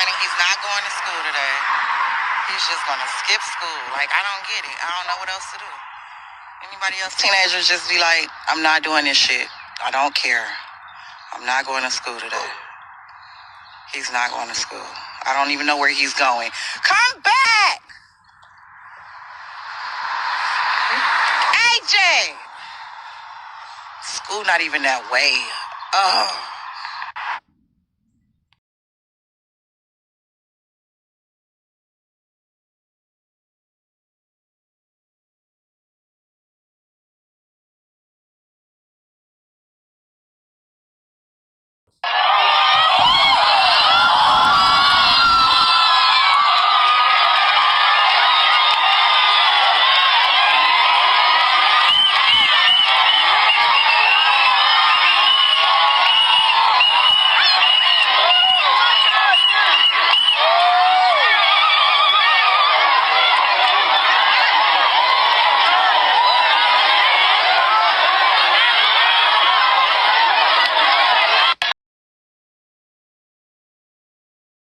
complaining he's not going to school today. He's just going to skip school. Like, I don't get it. I don't know what else to do. Anybody else, teenagers, just be like, I'm not doing this shit. I don't care. I'm not going to school today. He's not going to school. I don't even know where he's going. Come back! AJ! School not even that way. Oh.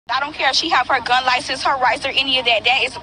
I don't care if she have her gun license, her rights, or any of that. That is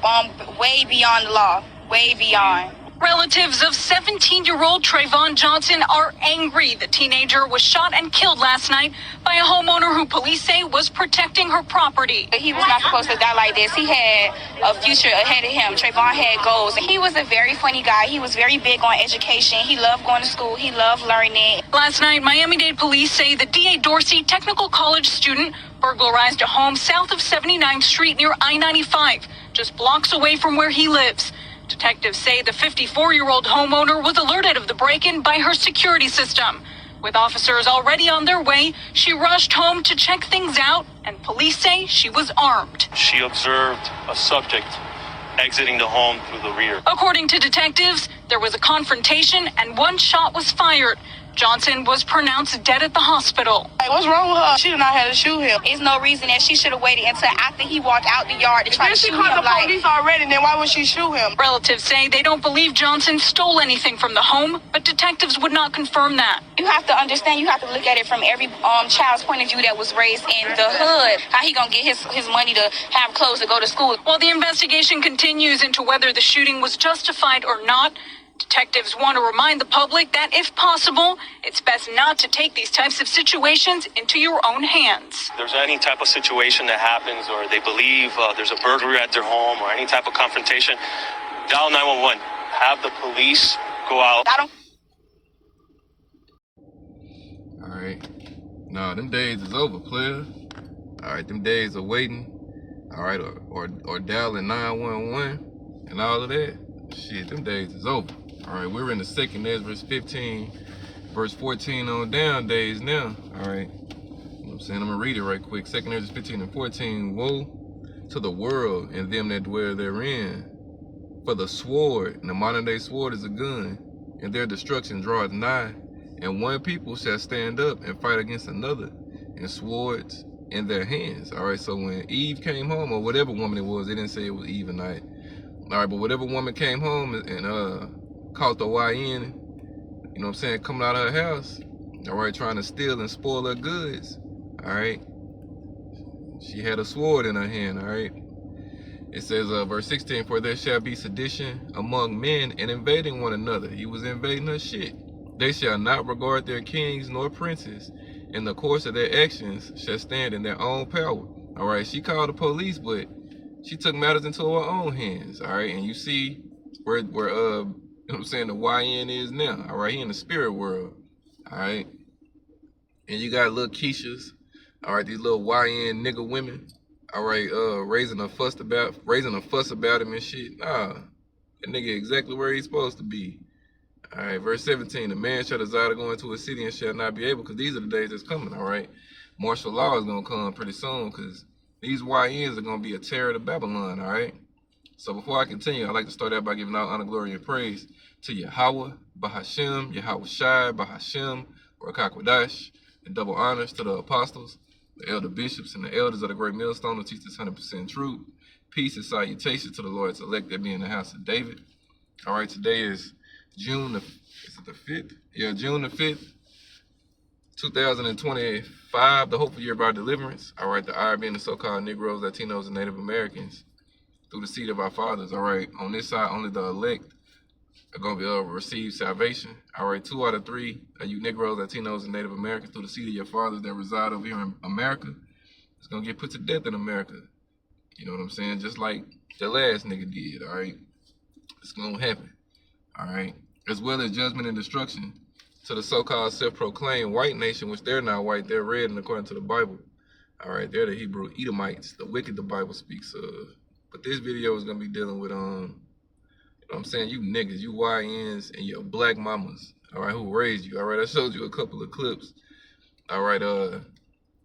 way beyond the law. Way beyond. Relatives of 17-year-old Trayvon Johnson are angry. The teenager was shot and killed last night by a homeowner who police say was protecting her property. He was not supposed to die like this. He had a future ahead of him. Trayvon had goals. He was a very funny guy. He was very big on education. He loved going to school. He loved learning. Last night, Miami-Dade police say the D.A. Dorsey Technical College student burglarized a home south of 79th Street near I-95, just blocks away from where he lives. Detectives say the 54-year-old homeowner was alerted of the break-in by her security system. With officers already on their way, she rushed home to check things out, and police say she was armed. She observed a subject exiting the home through the rear. According to detectives, there was a confrontation and one shot was fired. Johnson was pronounced dead at the hospital. Hey, what's wrong with her? She did not have to shoot him. There's no reason that she should have waited until after he walked out the yard to try to shoot him. She called the police already, then why would she shoot him? Relatives say they don't believe Johnson stole anything from the home, but detectives would not confirm that. You have to understand, you have to look at it from every child's point of view that was raised in the hood. How he gonna get his money to have clothes to go to school? While the investigation continues into whether the shooting was justified or not, detectives want to remind the public that, if possible, it's best not to take these types of situations into your own hands. If there's any type of situation that happens, or they believe there's a burglary at their home, or any type of confrontation, dial 911. Have the police go out. All right. Nah, them days is over, player. All right, them days of waiting. All right, or dialing 911 and all of that. Shit, them days is over. All right, we're in the second Ezra 15, verse 14 on down days now. All right, you know what I'm saying? I'm gonna read it right quick. Second Ezra 15 and 14. Woe to the world and them that dwell therein. For the sword, and the modern day sword is a gun, and their destruction draweth nigh. And one people shall stand up and fight against another, and swords in their hands. All right, so when Eve came home, or whatever woman it was, they didn't say it was Eve or night. All right, but whatever woman came home and caught the YN, you know what I'm saying, coming out of her house, all right, trying to steal and spoil her goods, all right, she had a sword in her hand, all right. It says, verse 16, for there shall be sedition among men and invading one another. He was invading her shit. They shall not regard their kings nor princes. In the course of their actions shall stand in their own power. All right, she called the police, but she took matters into her own hands, all right? And you see where you know what I'm saying, the YN is now, all right? He in the spirit world, all right? And you got little Keishas, all right, these little YN nigga women, all right, raising a fuss about him and shit. Nah, that nigga exactly where he's supposed to be. All right, verse 17, the man shall desire to go into a city and shall not be able, because these are the days that's coming, all right? Martial law is going to come pretty soon, because these YNs are going to be a terror to Babylon, all right? So before I continue, I'd like to start out by giving all honor, glory, and praise to Yahweh, Bahashem, Yahweh Shai, Bahashem, Rakakwadash, and double honors to the apostles, the elder bishops, and the elders of the great millstone who teach this 100% truth. Peace and salutation to the Lord's elect that be in the house of David. All right, today is June the 5th? Yeah, June the 5th, 2025, the hopeful year of our deliverance. All right, the I being the so-called Negroes, Latinos, and Native Americans through the seed of our fathers. All right, on this side, only the elect are going to be able to receive salvation. All right, 2 out of 3 of you Negroes, Latinos, and Native Americans through the seed of your fathers that reside over here in America is going to get put to death in America. You know what I'm saying? Just like the last nigga did, all right? It's going to happen, all right? As well as judgment and destruction to the so-called self-proclaimed white nation, which they're not white, they're red, and according to the Bible, all right, they're the Hebrew Edomites, the wicked the Bible speaks of. But this video is going to be dealing with, you know what I'm saying, you niggas, you YNs, and your black mamas, all right, who raised you, all right? I showed you a couple of clips, all right, you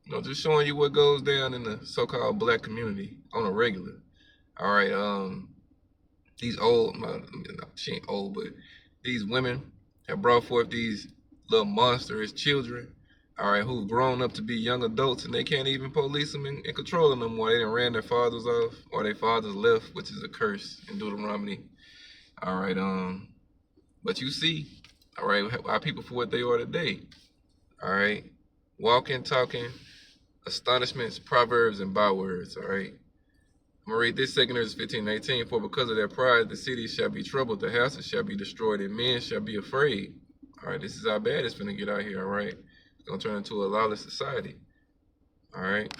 know, just showing you what goes down in the so-called black community on a regular. All right, these old, she ain't old, but these women have brought forth these little monstrous children, all right, who've grown up to be young adults, and they can't even police them and control them no more. They done ran their fathers off, or their fathers left, which is a curse in Deuteronomy. All right, but you see, all right, our people for what they are today. All right, walking, talking, astonishments, proverbs, and bywords, all right? I'm going to read this 2 Ezra 15:18. For because of their pride, the cities shall be troubled, the houses shall be destroyed, and men shall be afraid. All right, this is how bad it's going to get out here, all right? It's going to turn into a lawless society, all right?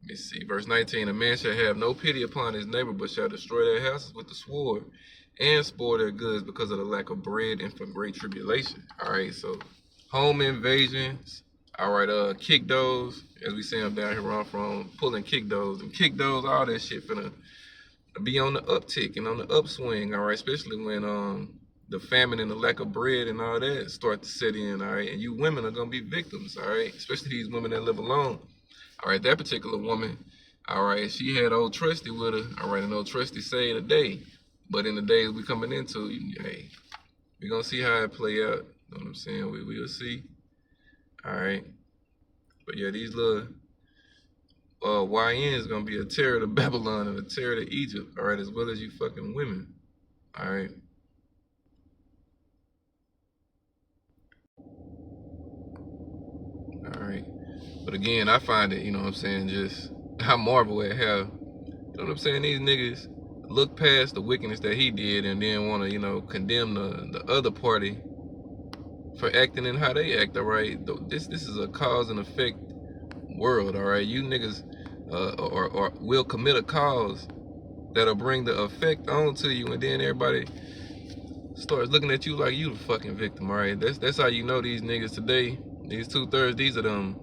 Let me see, verse 19. A man shall have no pity upon his neighbor, but shall destroy their houses with the sword and spoil their goods because of the lack of bread and for great tribulation, all right? So home invasions, all right, kick those, as we see them down here where I'm from, pulling kick those, all that shit finna be on the uptick and on the upswing, all right, especially when the famine and the lack of bread and all that start to set in, all right, and you women are gonna be victims, all right, especially these women that live alone, all right. That particular woman, all right, she had old Trusty with her, all right, and old Trusty saved the day, but in the days we coming into, hey, we gonna see how it play out, you know what I'm saying, we'll see. All right, but yeah, these little YNs gonna be a terror to Babylon and a terror to Egypt, all right, as well as you fucking women, all right. All right, but again, I find it, you know what I'm saying, just, I marvel at how, you know what I'm saying, these niggas look past the wickedness that he did and then want to, you know, condemn the other party for acting and how they act, all right? This is a cause and effect world, all right? You niggas or will commit a cause that'll bring the effect onto you, and then everybody starts looking at you like you the fucking victim, all right? That's how you know these niggas today, these 2/3, these are them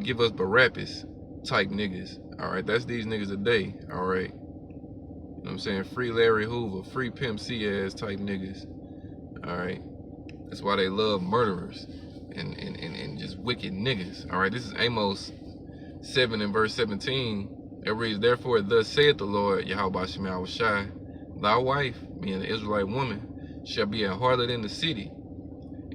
give us Barabbas type niggas, all right? That's these niggas today, all right? You know what I'm saying? Free Larry Hoover, free Pimp C ass type niggas, all right? That's why they love murderers and just wicked niggas. All right, this is Amos 7 and verse 17. It reads, therefore, thus saith the Lord, Yahweh Shema Shai, thy wife, being an Israelite woman, shall be a harlot in the city,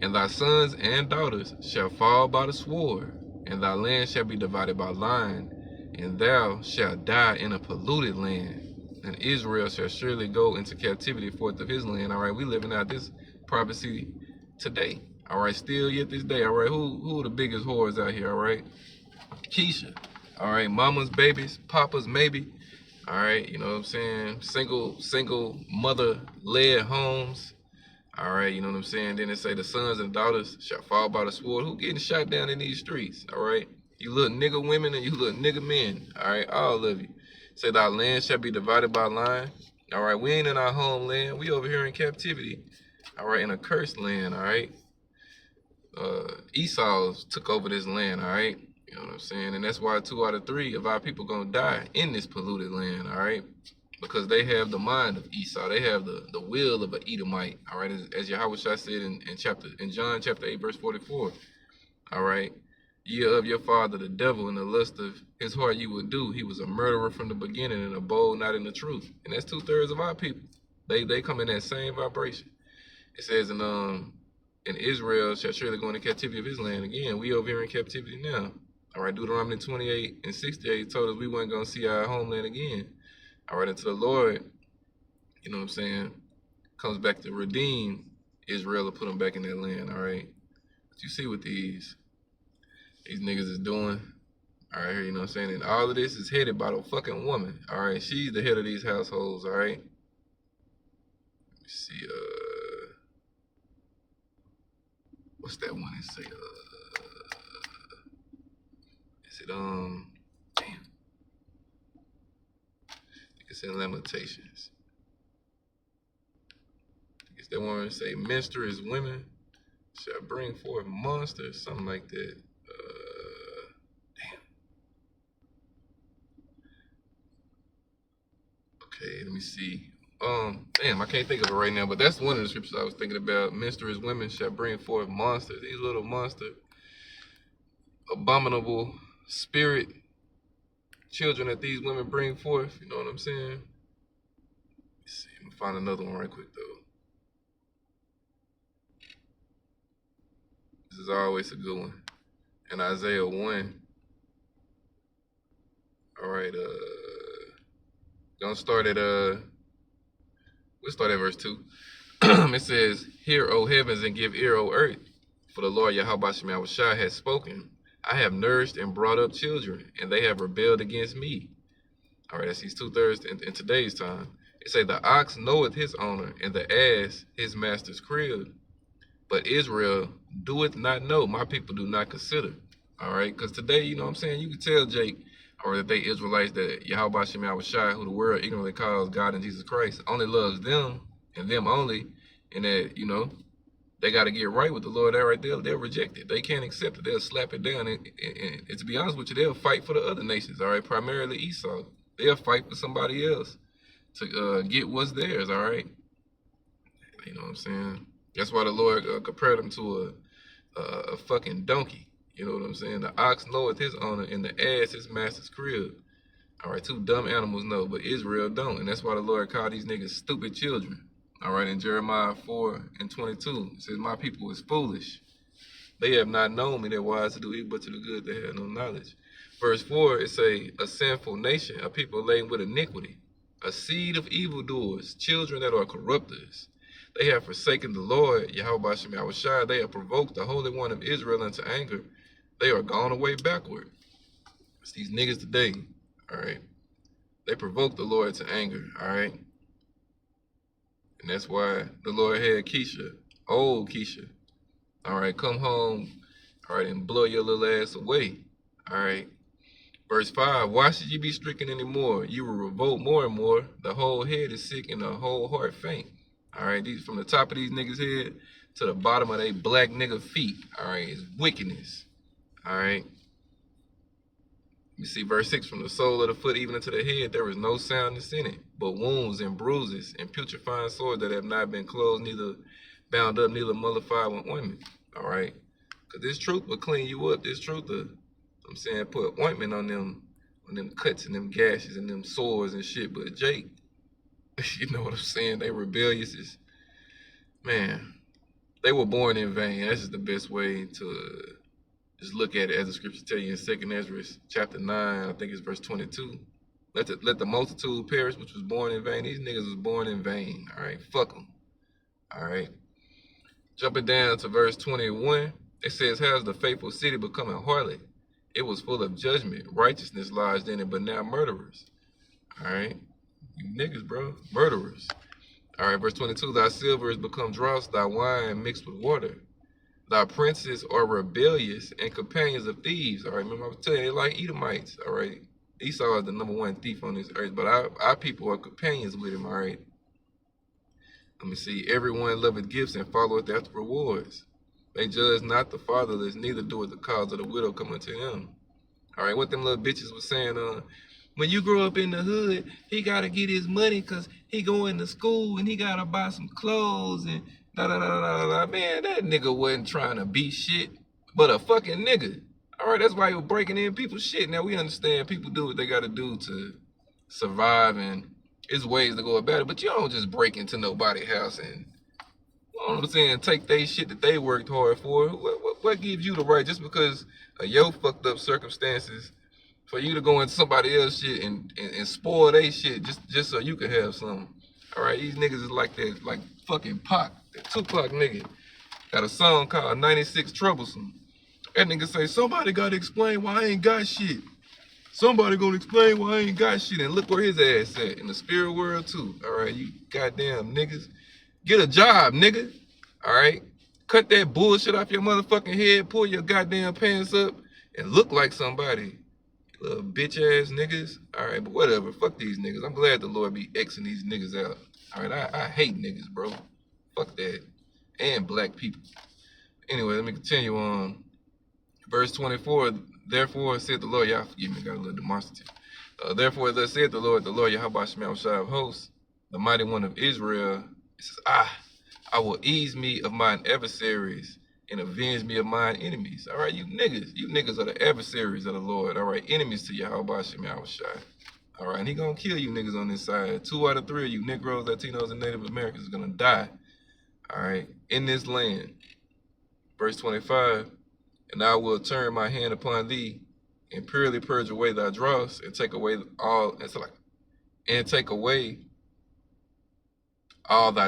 and thy sons and daughters shall fall by the sword, and thy land shall be divided by line, and thou shalt die in a polluted land, and Israel shall surely go into captivity forth of his land. All right, we living out this prophecy today, all right, still yet this day, all right. Who are the biggest whores out here, all right? Keisha, all right, mamas, babies, papas, maybe, all right, you know what I'm saying, single mother-led homes, all right, you know what I'm saying. Then they say the sons and daughters shall fall by the sword. Who getting shot down in these streets, all right? You little nigga women and you little nigga men, all right, all of you. Say thy land shall be divided by line, all right. We ain't in our homeland, we over here in captivity, all right, in a cursed land, all right. Esau's took over this land, all right. You know what I'm saying? And that's why 2 out of 3 of our people gonna die in this polluted land, all right? Because they have the mind of Esau. They have the will of an Edomite, all right? As Yahweh Shai said in John chapter 8, verse 44, all right? Ye are of your father the devil, and the lust of his heart you would do. He was a murderer from the beginning and abode not in the truth. And that's 2/3 of our people. They come in that same vibration. It says in Israel shall surely go into captivity of his land. Again, we over here in captivity now. All right, Deuteronomy 28 and 68 told us we weren't going to see our homeland again. All right, until the Lord, you know what I'm saying, comes back to redeem Israel and put them back in that land, all right? you see what these niggas is doing? All right, you know what I'm saying? And all of this is headed by the fucking woman. All right, she's the head of these households. All right. Let me see. What's that one that say? Is it damn? I think it's in Lamentations. I think it's that one that say, "Menstruous women shall bring forth monsters," something like that. Okay, let me see. Damn, I can't think of it right now, but that's one of the scriptures I was thinking about. Menstruous women shall bring forth monsters. These little monster, abominable spirit children that these women bring forth. You know what I'm saying? Let's see. I'm gonna find another one right quick though. This is always a good one. In Isaiah 1. All right, gonna start at we'll start at verse 2. It says, "Hear, O heavens, and give ear, O earth, for the Lord Yahweh Shem Yahushua has spoken. I have nourished and brought up children, and they have rebelled against me." All right, that's these 2/3 in today's time. It say, "The ox knoweth his owner, and the ass his master's crib. But Israel doeth not know, my people do not consider." All right, because today, you know what I'm saying, you can tell Jake, or that they Israelites, that Yahweh Shem Yahushua, who the world ignorantly calls God and Jesus Christ, only loves them and them only, and that, you know, they got to get right with the Lord. That right there, they'll reject it. They can't accept it. They'll slap it down. And to be honest with you, they'll fight for the other nations, all right, primarily Esau. They'll fight for somebody else to get what's theirs, all right? You know what I'm saying? That's why the Lord compared them to a fucking donkey. You know what I'm saying? The ox knoweth his owner, and the ass his master's crib. All right, 2 dumb animals know, but Israel don't. And that's why the Lord called these niggas stupid children. All right, in Jeremiah 4:22, it says, "My people is foolish. They have not known me, they're wise to do evil, but to the good they have no knowledge." Verse 4, it say, "A sinful nation, a people laden with iniquity, a seed of evildoers, children that are corrupters. They have forsaken the Lord, Yahweh Shem Yahushua. They have provoked the Holy One of Israel into anger. They are gone away backward." It's these niggas today, all right? They provoked the Lord to anger, all right? And that's why the Lord had Keisha, old Keisha, all right, come home, all right, and blow your little ass away, all right? Verse 5, "Why should you be stricken anymore? You will revolt more and more. The whole head is sick and the whole heart faint." All right, these from the top of these niggas' head to the bottom of they black nigga feet, all right, is wickedness. All right. You see verse 6, "From the sole of the foot even unto the head, there is no soundness in it, but wounds and bruises and putrefying sores that have not been closed, neither bound up, neither mollified with ointment." All right. Because this truth will clean you up. This truth will, I'm saying, put ointment on them cuts and them gashes and them sores and shit. But Jake, you know what I'm saying? They rebellious as, man, they were born in vain. That's just the best way to just look at it, as the scripture tell you in 2 Ezra chapter 9, I think it's verse 22. Let the multitude perish which was born in vain. These niggas was born in vain, all right? Fuck them, all right? Jumping down to verse 21, it says, "Has the faithful city become a harlot? It was full of judgment. Righteousness lodged in it, but now murderers." All right? You niggas, bro. Murderers. All right, verse 22, "Thy silver is become dross, thy wine mixed with water. Thy princes are rebellious and companions of thieves." All right, remember I was telling you, they like Edomites. All right? Esau is the #1 thief on this earth, but our people are companions with him, all right? Let me see. "Everyone loveth gifts and followeth after rewards. They judge not the fatherless, neither doeth the cause of the widow come unto him." All right, what them little bitches was saying, when you grow up in the hood, he got to get his money because he going to school and he got to buy some clothes and da-da-da-da-da. Man, that nigga wasn't trying to be shit, but a fucking nigga. All right, that's why he was breaking in people's shit. Now, we understand people do what they got to do to survive, and there's ways to go about it, but you don't just break into nobody's house and, you know what I'm saying, take they shit that they worked hard for. What gives you the right, just because of your fucked up circumstances, for you to go into somebody else's shit and spoil their shit just so you can have something? All right, these niggas is like that, like fucking Pac, that Tupac nigga. Got a song called 96 Troublesome. That nigga say, somebody gotta explain why I ain't got shit. Somebody gonna explain why I ain't got shit. And look where his ass at, in the spirit world too. All right, you goddamn niggas. Get a job, nigga. All right? Cut that bullshit off your motherfucking head, pull your goddamn pants up, and look like somebody. Little bitch ass niggas. All right, but whatever. Fuck these niggas. I'm glad the Lord be Xing these niggas out. All right, I hate niggas, bro. Fuck that. And black people. Anyway, let me continue on. Verse 24, therefore said the Lord, y'all forgive me, got a little demonstrative. Therefore, thus said the Lord Yahweh Shema Shai of hosts, the mighty one of Israel. It says, I will ease me of mine adversaries and avenge me of mine enemies. All right, you niggas are the adversaries of the Lord. All right, enemies to Yahweh Shema Shai. All right, and he gonna kill you niggas on this side. 2 out of 3 of you Negroes, Latinos, and Native Americans are gonna die. All right, in this land. Verse 25. And I will turn my hand upon thee, and purely purge away thy dross, and take away all thy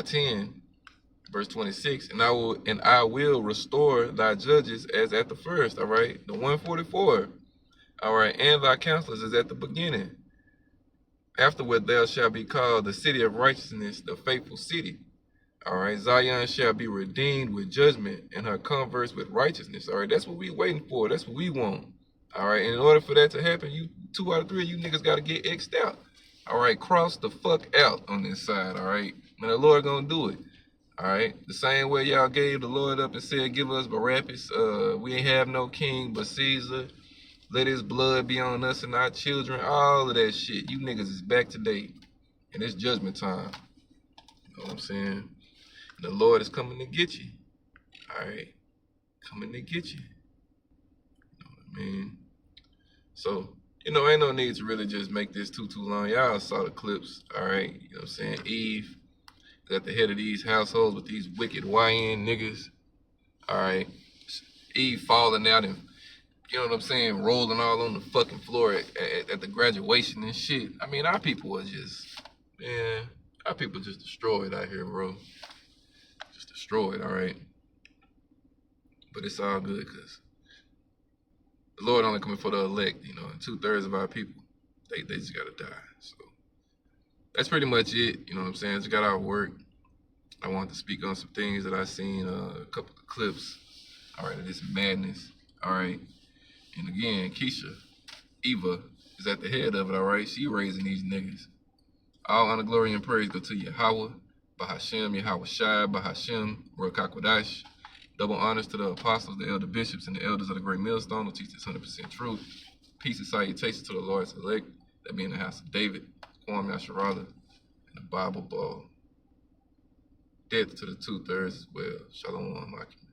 tin. Verse 26. And I will restore thy judges as at the first. All right, the 144. All right, and thy counselors as at the beginning. Afterward thou shalt be called the city of righteousness, the faithful city. All right, Zion shall be redeemed with judgment, and her converse with righteousness. All right, that's what we waiting for. That's what we want. All right, and in order for that to happen, you 2 out of 3 of you niggas got to get X'd out. All right, cross the fuck out on this side. All right, and the Lord gonna do it. All right, the same way y'all gave the Lord up and said, give us Barabbas. We ain't have no king but Caesar. Let his blood be on us and our children. All of that shit. You niggas is back today, and it's judgment time. You know what I'm saying? The Lord is coming to get you. All right. Coming to get you. You know what I mean? So, ain't no need to really just make this too long. Y'all saw the clips. All right. You know what I'm saying? Eve is at the head of these households with these wicked YN niggas. All right. Eve falling out and, you know what I'm saying, rolling all on the fucking floor at the graduation and shit. I mean, our people are just, man, our people just destroyed out here, bro. Destroyed, all right? But it's all good because the Lord only coming for the elect, and 2/3 of our people, they just gotta die. So that's pretty much it, you know what I'm saying? Just got out of work. I wanted to speak on some things that I seen, a couple of clips, all right, of this madness, all right? And again, Keisha, Eva, is at the head of it, all right? She raising these niggas. All honor, glory, and praise go to Yahweh. Bahashem, Yahweh Shai, Bahashem, Ruach HaKodesh. Double honors to the apostles, the elder bishops, and the elders of the great millstone who teach this 100% truth. Peace and salutations to the Lord's elect, that be in the house of David, Kwame Yasharala, and the Bible Ball. Death to the 2/3 as well. Shalom, Akim.